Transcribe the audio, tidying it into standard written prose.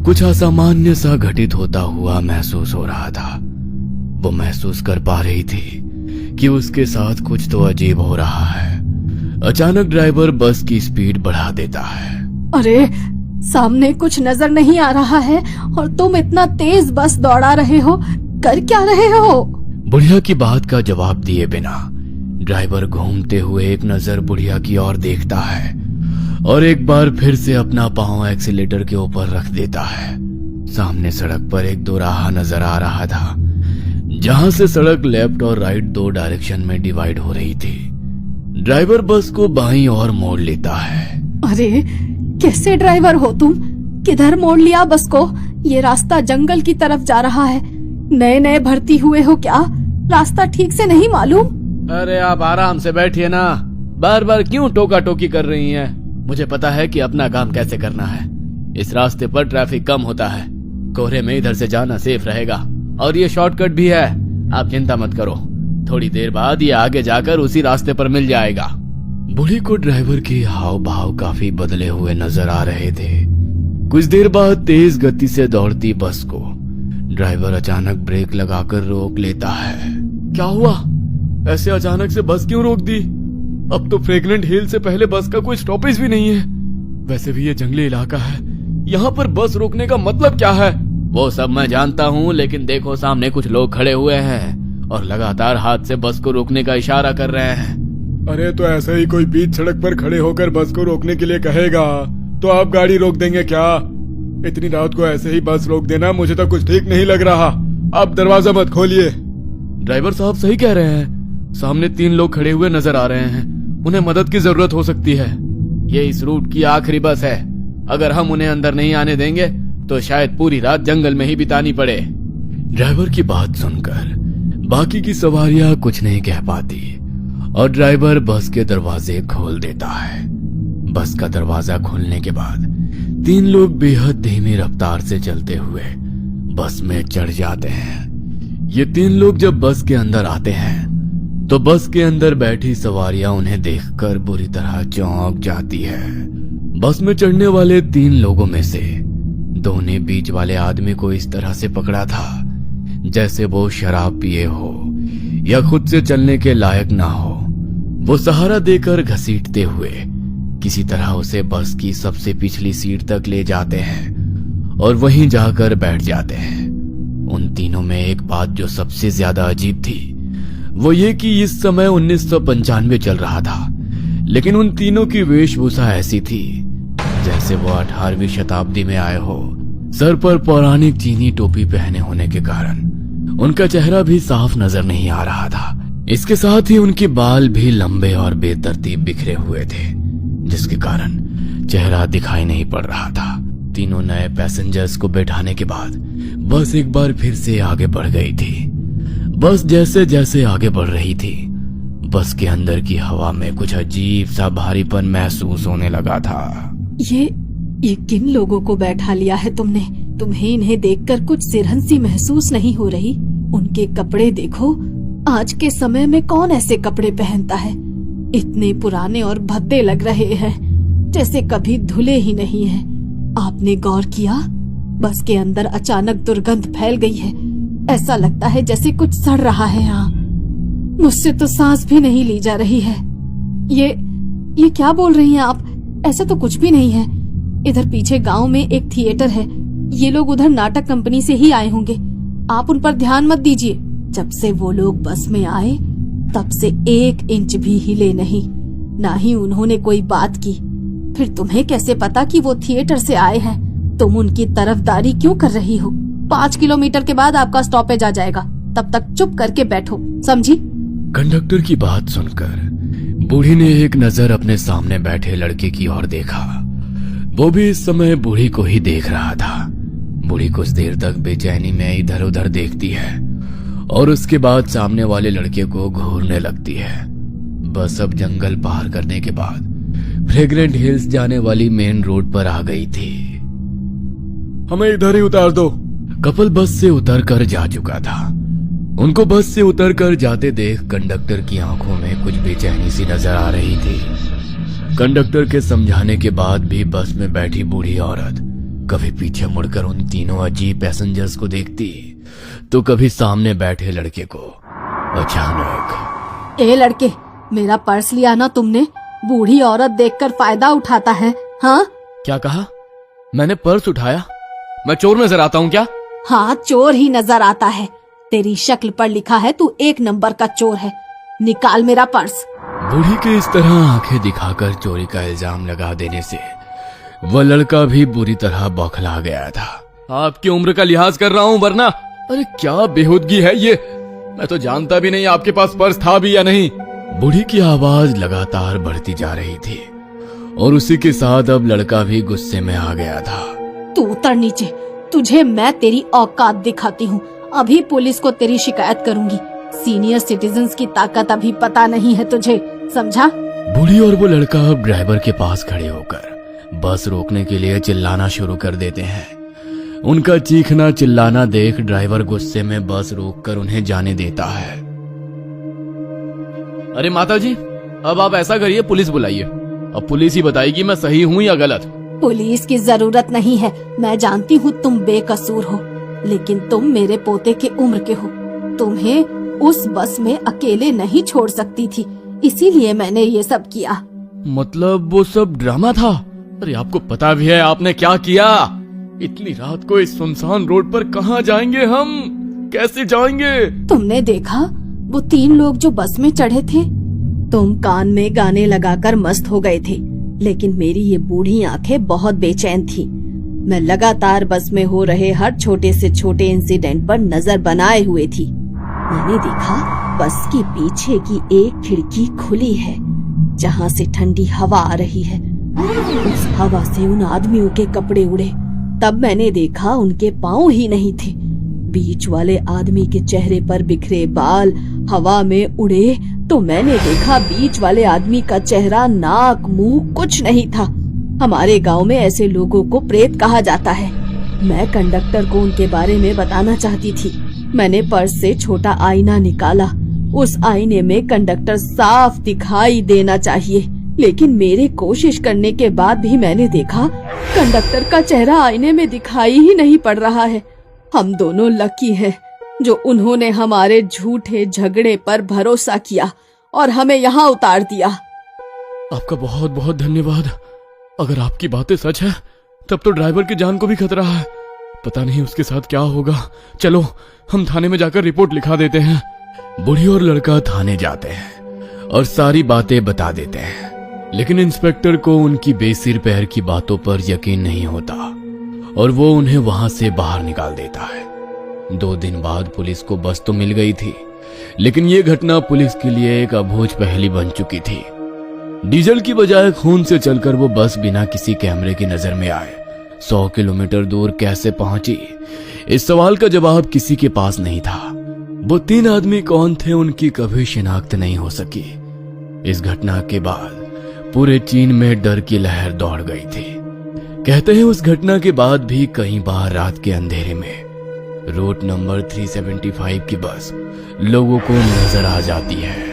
कुछ असामान्य सा घटित होता हुआ महसूस हो रहा था। वो महसूस कर पा रही थी कि उसके साथ कुछ तो अजीब हो रहा है। अचानक ड्राइवर बस की स्पीड बढ़ा देता है। अरे, सामने कुछ नजर नहीं आ रहा है और तुम इतना तेज बस दौड़ा रहे हो, कर क्या रहे हो? बुढ़िया की बात का जवाब दिए बिना ड्राइवर घूमते हुए एक नजर बुढ़िया की ओर देखता है और एक बार फिर से अपना पांव एक्सीलेटर के ऊपर रख देता है। सामने सड़क पर एक दोराहा नजर आ रहा था, जहां से सड़क लेफ्ट और राइट दो डायरेक्शन में डिवाइड हो रही थी। ड्राइवर बस को बाईं ओर मोड़ लेता है। अरे, कैसे ड्राइवर हो तुम? किधर मोड़ लिया बस को? ये रास्ता जंगल की तरफ जा रहा है। नए नए भर्ती हुए हो क्या? रास्ता ठीक से नहीं मालूम? अरे आप आराम से बैठिए ना, बार बार क्यों टोका टोकी कर रही हैं? मुझे पता है कि अपना काम कैसे करना है। इस रास्ते पर ट्रैफिक कम होता है, कोहरे में इधर से जाना सेफ रहेगा और ये शॉर्टकट भी है। आप चिंता मत करो, थोड़ी देर बाद ये आगे जाकर उसी रास्ते पर मिल जाएगा। बूढ़ी को ड्राइवर के हाव भाव काफी बदले हुए नजर आ रहे थे। कुछ देर बाद तेज गति से दौड़ती बस को ड्राइवर अचानक ब्रेक लगाकर रोक लेता है। क्या हुआ? ऐसे अचानक से बस क्यों रोक दी? अब तो फ्रेगनेंट हिल से पहले बस का कोई स्टॉपेज भी नहीं है। वैसे भी ये जंगली इलाका है, यहाँ पर बस रोकने का मतलब क्या है? वो सब मैं जानता हूँ, लेकिन देखो सामने कुछ लोग खड़े हुए हैं और लगातार हाथ से बस को रोकने का इशारा कर रहे हैं। अरे तो ऐसे ही कोई बीच सड़क पर खड़े होकर बस को रोकने के लिए कहेगा तो आप गाड़ी रोक देंगे क्या? इतनी रात को ऐसे ही बस रोक देना मुझे तो कुछ ठीक नहीं लग रहा। आप दरवाजा मत खोलिए। ड्राइवर साहब सही कह रहे हैं, सामने 3 लोग खड़े हुए नजर आ रहे हैं, उन्हें मदद की जरूरत हो सकती है। ये इस रूट की आखिरी बस है, अगर हम उन्हें अंदर नहीं आने देंगे तो शायद पूरी रात जंगल में ही बितानी पड़े। ड्राइवर की बात सुनकर बाकी की सवारियां कुछ नहीं कह पाती और ड्राइवर बस के दरवाजे खोल देता है। बस का दरवाजा खोलने के बाद 3 लोग बेहद धीमी रफ्तार से चलते हुए बस में चढ़ जाते हैं। ये 3 लोग जब बस के अंदर आते हैं तो बस के अंदर बैठी सवारियां उन्हें देखकर बुरी तरह चौंक जाती है। बस में चढ़ने वाले 3 लोगों में से 2 ने बीच वाले आदमी को इस तरह से पकड़ा था जैसे वो शराब पिए हो या खुद से चलने के लायक ना हो। वो सहारा देकर घसीटते हुए किसी तरह उसे बस की सबसे पिछली सीट तक ले जाते हैं और वहीं जाकर बैठ जाते हैं। उन तीनों में एक बात जो सबसे ज्यादा अजीब थी वो ये कि इस समय 1995 चल रहा था, लेकिन उन तीनों की वेशभूषा ऐसी थी जैसे वो 18वीं शताब्दी में आए हो। सर पर पौराणिक चीनी टोपी पहने होने के कारण उनका चेहरा भी साफ नजर नहीं आ रहा था। इसके साथ ही उनके बाल भी लंबे और बेतरतीब बिखरे हुए थे, जिसके कारण चेहरा दिखाई नहीं पड़ रहा था। तीनों नए पैसेंजर्स को बैठाने के बाद बस एक बार फिर से आगे बढ़ गई थी। बस जैसे जैसे आगे बढ़ रही थी, बस के अंदर की हवा में कुछ अजीब सा भारीपन महसूस होने लगा था। ये किन लोगों को बैठा लिया है तुमने? तुम्हें इन्हें देखकर कुछ सिरहंसी महसूस नहीं हो रही? उनके कपड़े देखो, आज के समय में कौन ऐसे कपड़े पहनता है? इतने पुराने और भद्दे लग रहे हैं, जैसे कभी धुले ही नहीं हैं। आपने गौर किया? बस के अंदर अचानक दुर्गंध फैल गई है। ऐसा लगता है जैसे कुछ सड़ रहा है यहाँ। मुझसे तो सांस भी नहीं ली जा रही है। ये क्या बोल रही हैं आप? ऐसा तो कुछ भी नहीं है। इधर पीछे गांव में एक थिएटर है, ये लोग उधर नाटक कंपनी से ही आए होंगे। आप उन पर ध्यान मत दीजिए। जब से वो लोग बस में आए तब से 1 इंच भी हिले नहीं, ना ही उन्होंने कोई बात की। फिर तुम्हें कैसे पता कि वो थिएटर से आए हैं? तुम उनकी तरफदारी क्यों कर रही हो? 5 किलोमीटर के बाद आपका स्टॉपेज आ जाएगा, तब तक चुप करके बैठो, समझी? कंडक्टर की बात सुनकर बूढ़ी ने एक नजर अपने सामने बैठे लड़के की ओर देखा। वो भी इस समय बूढ़ी को ही देख रहा था। बूढ़ी कुछ देर तक बेचैनी में इधर उधर देखती है और उसके बाद सामने वाले लड़के को घूरने लगती है। बस अब जंगल पार करने के बाद फ्रेग्रेंट हिल्स जाने वाली मेन रोड पर आ गई थी। हमें इधर ही उतार दो। कपल बस से उतरकर जा चुका था। उनको बस से उतरकर जाते देख कंडक्टर की आंखों में कुछ बेचैनी सी नजर आ रही थी। कंडक्टर के समझाने के बाद भी बस में बैठी बूढ़ी औरत कभी पीछे मुड़कर उन तीनों अजीब पैसेंजर्स को देखती तो कभी सामने बैठे लड़के को। अचानक, ए लड़के, मेरा पर्स लिया ना तुमने? बूढ़ी औरत देखकर फायदा उठाता है? हाँ क्या कहा? मैंने पर्स उठाया? मैं चोर नजर आता हूँ क्या? हाँ, चोर ही नजर आता है। तेरी शक्ल पर लिखा है तू 1 नंबर का चोर है। निकाल मेरा पर्स। बूढ़ी के इस तरह आंखें दिखाकर चोरी का इल्जाम लगा देने से वह लड़का भी बुरी तरह बौखला गया था। आपकी उम्र का लिहाज कर रहा हूँ वरना। अरे क्या बेहूदगी है ये, मैं तो जानता भी नहीं आपके पास पर्स था भी या नहीं। बूढ़ी की आवाज लगातार बढ़ती जा रही थी और उसी के साथ अब लड़का भी गुस्से में आ गया था। तू उतर नीचे, तुझे मैं तेरी औकात दिखाती हूँ। अभी पुलिस को तेरी शिकायत करूंगी। सीनियर सिटीजन्स की ताकत अभी पता नहीं है तुझे, समझा? बूढ़ी और वो लड़का अब ड्राइवर के पास खड़े होकर बस रोकने के लिए चिल्लाना शुरू कर देते हैं। उनका चीखना चिल्लाना देख ड्राइवर गुस्से में बस रोककर उन्हें जाने देता है। अरे माताजी, अब आप ऐसा करिए, पुलिस बुलाइए। अब पुलिस ही बताएगी मैं सही हूँ या गलत। पुलिस की जरूरत नहीं है। मैं जानती हूँ तुम बेकसूर हो, लेकिन तुम मेरे पोते के उम्र के हो। तुम्हें उस बस में अकेले नहीं छोड़ सकती थी, इसीलिए मैंने ये सब किया। मतलब वो सब ड्रामा था? अरे आपको पता भी है आपने क्या किया? इतनी रात को इस सुनसान रोड पर कहाँ जाएंगे हम? कैसे जाएंगे? तुमने देखा वो 3 लोग जो बस में चढ़े थे? तुम कान में गाने लगाकर मस्त हो गए थे, लेकिन मेरी ये बूढ़ी आंखें बहुत बेचैन थी। मैं लगातार बस में हो रहे हर छोटे से छोटे इंसिडेंट पर नजर बनाए हुए थी। मैंने देखा बस के पीछे की एक खिड़की खुली है, जहाँ से ठंडी हवा आ रही है। उस हवा से उन आदमियों के कपड़े उड़े। तब मैंने देखा उनके पाँव ही नहीं थे। बीच वाले आदमी के चेहरे पर बिखरे बाल हवा में उड़े तो मैंने देखा बीच वाले आदमी का चेहरा, नाक, मुंह कुछ नहीं था। हमारे गांव में ऐसे लोगों को प्रेत कहा जाता है। मैं कंडक्टर को उनके बारे में बताना चाहती थी। मैंने पर्स से छोटा आईना निकाला। उस आईने में कंडक्टर साफ दिखाई देना चाहिए, लेकिन मेरे कोशिश करने के बाद भी मैंने देखा कंडक्टर का चेहरा आईने में दिखाई ही नहीं पड़ रहा है। हम दोनों लकी हैं जो उन्होंने हमारे झूठे झगड़े पर भरोसा किया और हमें यहाँ उतार दिया। आपका बहुत बहुत धन्यवाद। अगर आपकी बातें सच है तब तो ड्राइवर की जान को भी खतरा है। पता नहीं उसके साथ क्या होगा। चलो हम थाने में जाकर रिपोर्ट लिखा देते हैं। बूढ़ी और लड़का थाने जाते हैं और सारी बातें बता देते हैं, लेकिन इंस्पेक्टर को उनकी बेसिर पैर की बातों पर यकीन नहीं होता और वो उन्हें वहां से बाहर निकाल देता है। 2 दिन बाद पुलिस को बस तो मिल गई थी, लेकिन ये घटना पुलिस के लिए एक अबूझ पहेली बन चुकी थी। डीजल की बजाय खून से चलकर वो बस बिना किसी कैमरे की नजर में आए 100 किलोमीटर दूर कैसे पहुंची? इस सवाल का जवाब किसी के पास नहीं था। वो 3 आदमी कौन थे उनकी कभी शिनाख्त नहीं हो सकी। इस घटना के बाद पूरे चीन में डर की लहर दौड़ गई थी। कहते हैं उस घटना के बाद भी कई बार रात के अंधेरे में रूट नंबर 375 की बस लोगों को नजर आ जाती है।